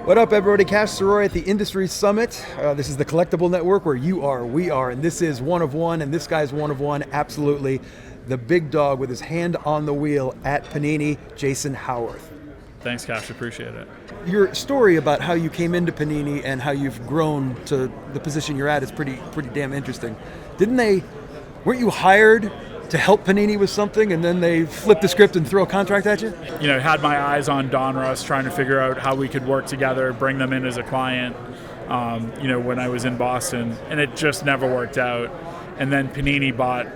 What up, everybody? Cash Soroy at the Industry Summit. This is the Collectible Network, where you are, we are, and this is one of one, and this guy's one of one, absolutely. The big dog with his hand on the wheel at Panini, Jason Howarth. Thanks, Cash. Appreciate it. Your story about how you came into Panini and how you've grown to the position you're at is pretty damn interesting. Weren't you hired to help Panini with something, and then they flip the script and throw a contract at you? Had my eyes on Donruss, trying to figure out how we could work together, bring them in as a client, when I was in Boston, and it just never worked out. And then Panini bought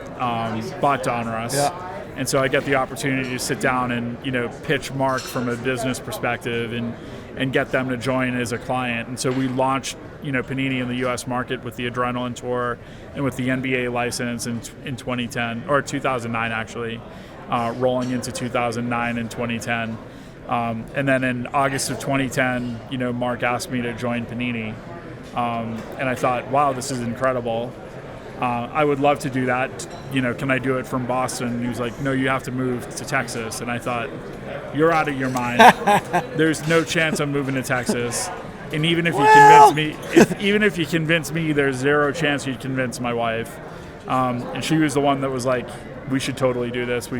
Donruss. Yeah. And so I get the opportunity to sit down and, pitch Mark from a business perspective and get them to join as a client. And so we launched, Panini in the U.S. market with the Adrenaline Tour and with the NBA license in 2010, or 2009 actually, rolling into 2009 and 2010. And then in August of 2010, Mark asked me to join Panini. And I thought, wow, this is incredible. I would love to do that. Can I do it from Boston? And he was like, no, you have to move to Texas. And I thought, you're out of your mind. There's no chance I'm moving to Texas. And even if you convince me, there's zero chance you'd convince my wife. And she was the one that was like, we should totally do this.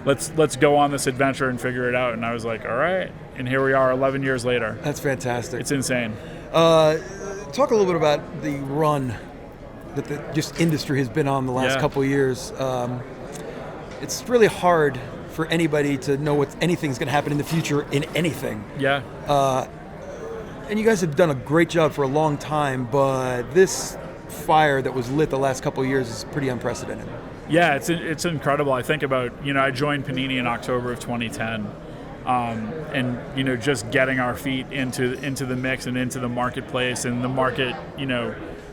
Let's go on this adventure and figure it out. And I was like, all right. And here we are 11 years later. That's fantastic. It's insane. Talk a little bit about the run that the industry has been on the last couple of years. It's really hard for anybody to know what anything's going to happen in the future in anything. Yeah. And you guys have done a great job for a long time, but this fire that was lit the last couple of years is pretty unprecedented. Yeah, it's incredible. I think about, I joined Panini in October of 2010. And just getting our feet into the mix and into the marketplace, and the market,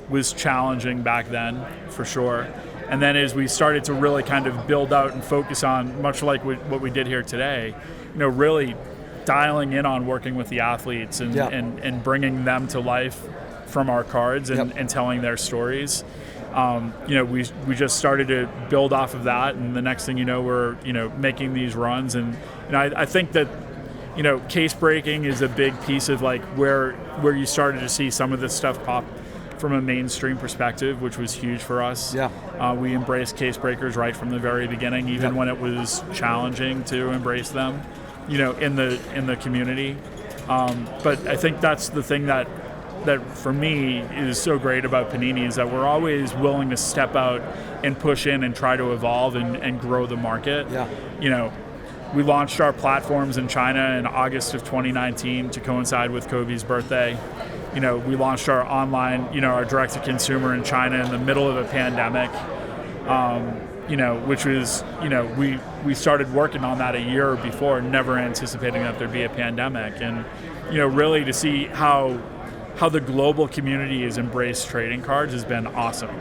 was challenging back then, for sure. And then as we started to really kind of build out and focus on, much like what we did here today, really dialing in on working with the athletes and bringing them to life from our cards and telling their stories. We just started to build off of that, and the next thing we're making these runs, and I think that case breaking is a big piece of like where you started to see some of this stuff pop from a mainstream perspective, which was huge for us. Yeah. We embraced case breakers right from the very beginning, even when it was challenging to embrace them, in the community. But I think that's the thing that for me is so great about Panini, is that we're always willing to step out and push in and try to evolve and grow the market. Yeah. We launched our platforms in China in August of 2019 to coincide with Kobe's birthday. We launched our online, our direct-to-consumer in China in the middle of a pandemic, which was, we started working on that a year before, never anticipating that there'd be a pandemic. And, really to see how the global community has embraced trading cards has been awesome.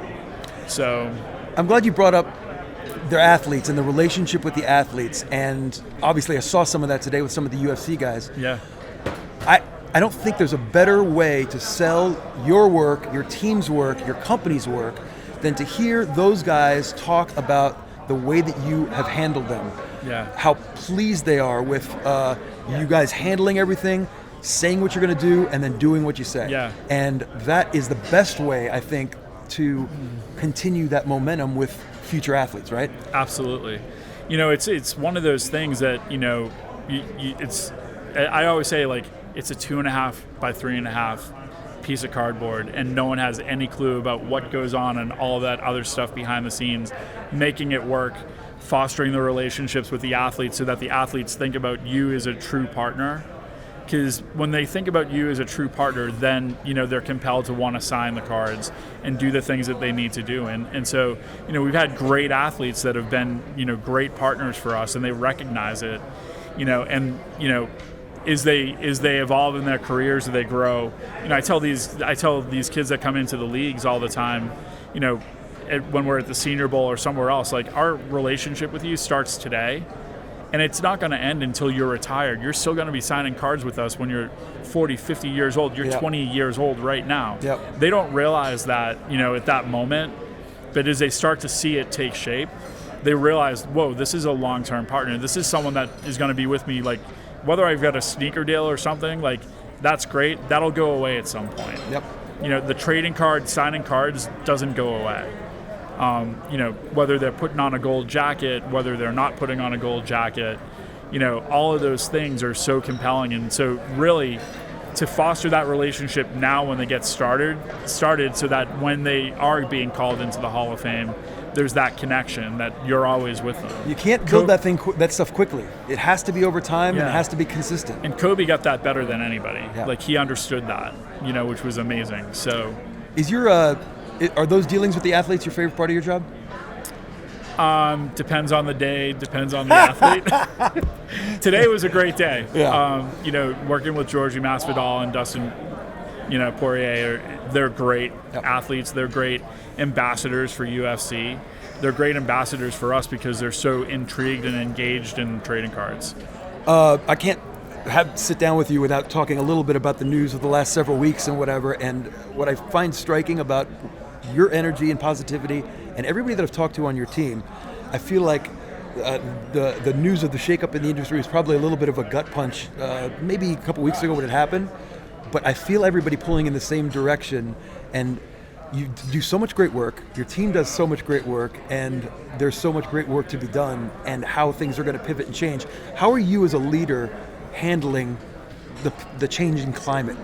So I'm glad you brought up their athletes and the relationship with the athletes. And obviously I saw some of that today with some of the UFC guys. Yeah. I don't think there's a better way to sell your work, your team's work, your company's work, than to hear those guys talk about the way that you have handled them. Yeah. How pleased they are with you guys handling everything, saying what you're going to do, and then doing what you say. Yeah. And that is the best way, I think, to continue that momentum with future athletes, right? Absolutely. It's one of those things that, I always say, like, it's a 2.5 by 3.5 piece of cardboard, and no one has any clue about what goes on and all of that other stuff behind the scenes, making it work, fostering the relationships with the athletes so that the athletes think about you as a true partner. Because when they think about you as a true partner, then they're compelled to want to sign the cards and do the things that they need to do. And so we've had great athletes that have been great partners for us, and they recognize it. As they evolve in their careers, as they grow. I tell these kids that come into the leagues all the time, when we're at the Senior Bowl or somewhere else, like, our relationship with you starts today. And it's not going to end until you're retired. You're still going to be signing cards with us when you're 40, 50 years old. You're 20 years old right now. Yep. They don't realize that, at that moment. But as they start to see it take shape, they realize, whoa, this is a long-term partner. This is someone that is going to be with me, like, whether I've got a sneaker deal or something, like, That's great. That'll go away at some point. Yep. The trading card, signing cards doesn't go away. Whether they're putting on a gold jacket, whether they're not putting on a gold jacket, all of those things are so compelling. And so really to foster that relationship now when they get started so that when they are being called into the Hall of Fame, there's that connection that you're always with them. You can't build that stuff quickly. It has to be over time, and it has to be consistent. And Kobe got that better than anybody. Yeah. Like, he understood that, which was amazing. So, are those dealings with the athletes your favorite part of your job? Depends on the day, depends on the athlete. Today was a great day. Yeah. Working with Georgie Masvidal and Dustin, Poirier, they're great athletes. They're great ambassadors for UFC. They're great ambassadors for us because they're so intrigued and engaged in trading cards. I can't sit down with you without talking a little bit about the news of the last several weeks and whatever. And what I find striking about your energy and positivity and everybody that I've talked to on your team, I feel like the news of the shakeup in the industry was probably a little bit of a gut punch, maybe a couple weeks ago when it happened. But I feel everybody pulling in the same direction, and you do so much great work. Your team does so much great work, and there's so much great work to be done, and how things are going to pivot and change. How are you as a leader handling the changing climate?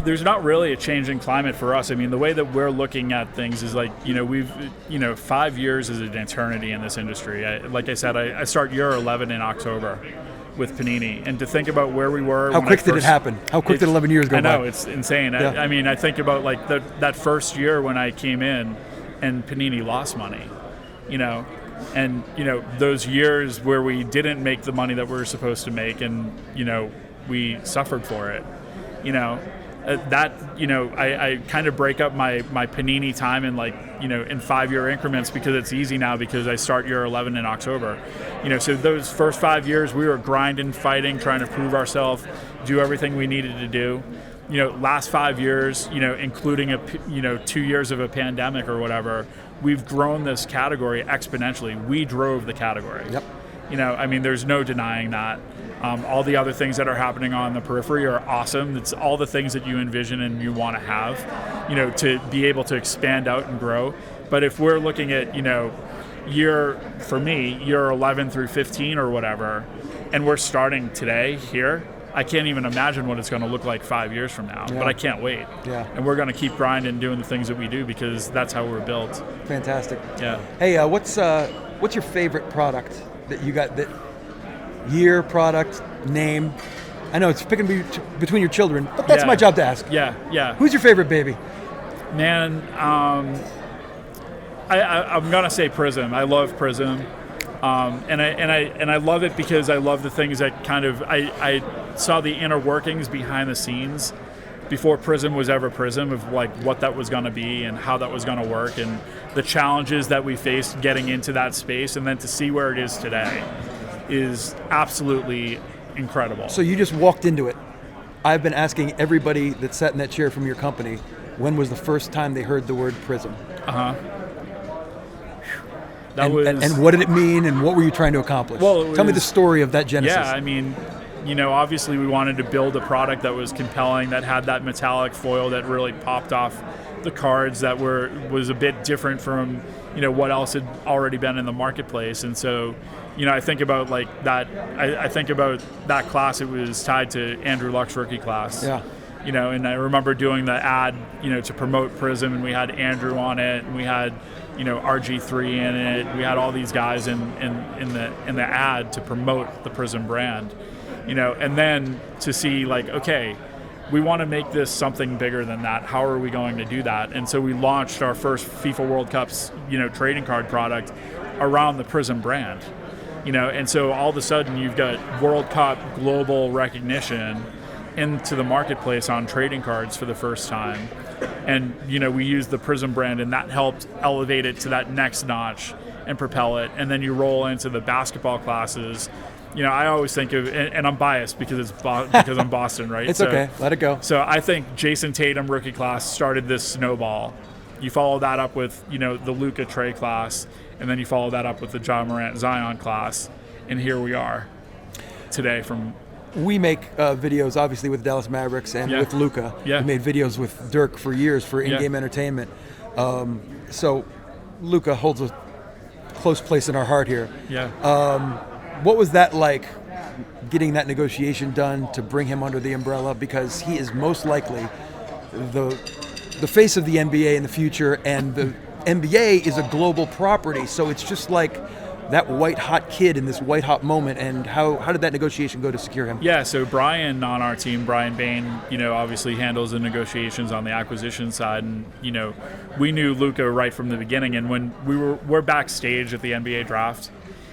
There's not really a changing climate for us. I mean, the way that we're looking at things is like, we've, 5 years is an eternity in this industry. Like I said, I start year 11 in October with Panini, and to think about where we were. How quick did it happen? How quick did 11 years go by? I know, it's insane. Yeah. I think about like that first year when I came in and Panini lost money, and those years where we didn't make the money that we were supposed to make, and we suffered for it. I kind of break up my Panini time in in 5-year increments because it's easy now because I start year 11 in October. So those first 5 years we were grinding, fighting, trying to prove ourselves, do everything we needed to do. Last 5 years, including 2 years of a pandemic or whatever, we've grown this category exponentially. We drove the category. Yep. There's no denying that. All the other things that are happening on the periphery are awesome. It's all the things that you envision and you want to have, to be able to expand out and grow. But if we're looking at, year 11 through 15 or whatever, and we're starting today here, I can't even imagine what it's going to look like 5 years from now, but I can't wait. Yeah. And we're going to keep grinding, doing the things that we do because that's how we're built. Fantastic. Yeah. Hey, what's your favorite product that you got? That year, product, name? I know it's picking between your children, but that's my job to ask. Yeah. Who's your favorite baby? Man, I'm gonna say Prism. I love Prism, and I love it because I love the things that kind of I saw the inner workings behind the scenes before Prism was ever Prism, of like what that was going to be and how that was going to work and the challenges that we faced getting into that space, and then to see where it is today is absolutely incredible. So you just walked into it. I've been asking everybody that sat in that chair from your company, when was the first time they heard the word Prism? And what did it mean, and what were you trying to accomplish? Well, tell me the story of that genesis. Yeah, obviously we wanted to build a product that was compelling, that had that metallic foil that really popped off the cards, that was a bit different from what else had already been in the marketplace. And so I think about like that. I think about that class. It was tied to Andrew Luck's rookie class. Yeah. And I remember doing the ad, to promote Prism, and we had Andrew on it, and we had, RG3 in it. We had all these guys in the ad to promote the Prism brand, and then to see like, okay, we want to make this something bigger than that. How are we going to do that? And so we launched our first FIFA World Cups, trading card product around the Prism brand, and so all of a sudden you've got World Cup global recognition into the marketplace on trading cards for the first time. And we used the Prism brand, and that helped elevate it to that next notch and propel it. And then you roll into the basketball classes. I always think of, and I'm biased because because I'm Boston, right? It's okay, let it go. So I think Jason Tatum rookie class started this snowball. You follow that up with the Luka Trey class, and then you follow that up with the John Morant Zion class, and here we are today from we make videos, obviously, with Dallas Mavericks and with Luka. Yeah. We made videos with Dirk for years for in-game entertainment. So Luka holds a close place in our heart here. Yeah. What was that like, getting that negotiation done to bring him under the umbrella? Because he is most likely the face of the NBA in the future, and the NBA is a global property. So it's just like that white-hot kid in this white-hot moment. And how did that negotiation go to secure him? Yeah, so Brian on our team, Brian Bain, obviously handles the negotiations on the acquisition side. And, we knew Luka right from the beginning. And when we're backstage at the NBA draft,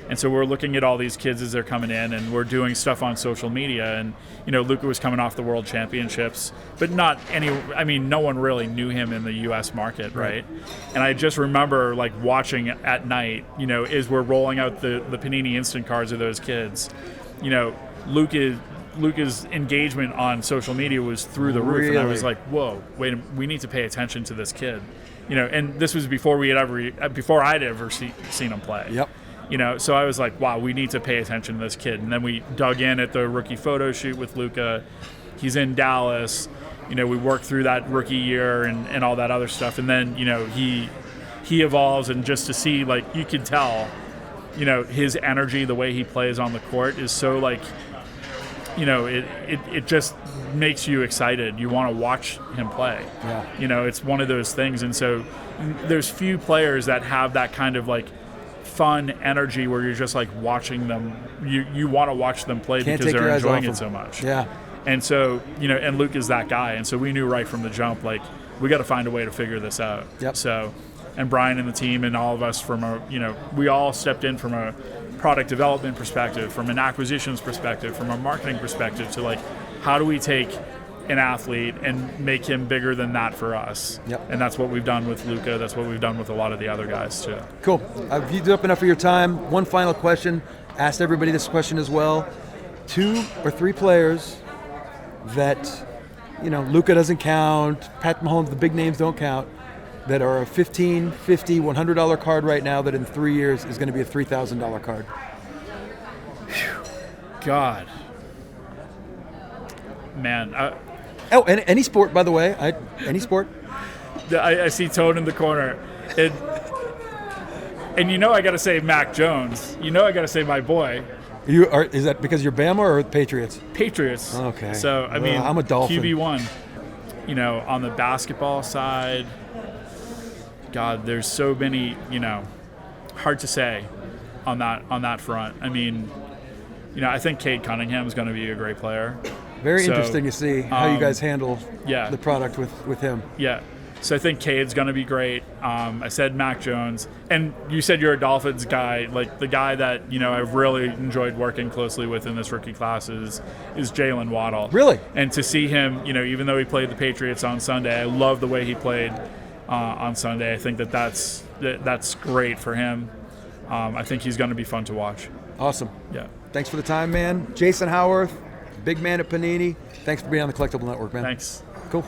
and so we're looking at all these kids as they're coming in, and we're doing stuff on social media. And, Luka was coming off the World Championships, but no one really knew him in the U.S. market, right? And I just remember, watching at night, as we're rolling out the Panini instant cards of those kids, Luka's engagement on social media was through the roof. Really? And I was like, whoa, we need to pay attention to this kid. And this was before I'd ever seen him play. Yep. So I was like, wow, we need to pay attention to this kid. And then we dug in at the rookie photo shoot with Luka. He's in Dallas. We worked through that rookie year and all that other stuff. And then, he evolves, and just to see, you could tell, his energy, the way he plays on the court is so, it just makes you excited. You want to watch him play. Yeah. It's one of those things. And so there's few players that have that kind of, fun energy where you're just watching them. You want to watch them play because they're enjoying it so much. Yeah. And so, and Luke is that guy. And so we knew right from the jump, we got to find a way to figure this out. Yep. So, and Brian and the team and all of us we all stepped in from a product development perspective, from an acquisitions perspective, from a marketing perspective to how do we take an athlete and make him bigger than that for us. Yep. And that's what we've done with Luka. That's what we've done with a lot of the other guys too. Cool. I've used up enough of your time. One final question. Asked everybody this question as well. 2 or 3 players that, Luka doesn't count, Pat Mahomes, the big names don't count, that are a $15, $50, $100 card right now that in 3 years is going to be a $3,000 card. God. Man. And any sport, by the way. Any sport. I see Tone in the corner. And I got to say Mac Jones. I got to say my boy. Is that because you're Bama or Patriots? Patriots. Okay. So, I'm a Dolphin. QB1. On the basketball side, God, there's so many, hard to say on that front. I think Cade Cunningham is going to be a great player. Very interesting to see how you guys handle the product with him. Yeah. So I think Cade's going to be great. I said Mac Jones. And you said you're a Dolphins guy. The guy that, I've really enjoyed working closely with in this rookie class is Jalen Waddle. Really? And to see him, even though he played the Patriots on Sunday, I love the way he played on Sunday. I think that's great for him. I think he's going to be fun to watch. Awesome. Yeah. Thanks for the time, man. Jason Howarth, big man at Panini. Thanks for being on the Collectible Network, man. Thanks. Cool.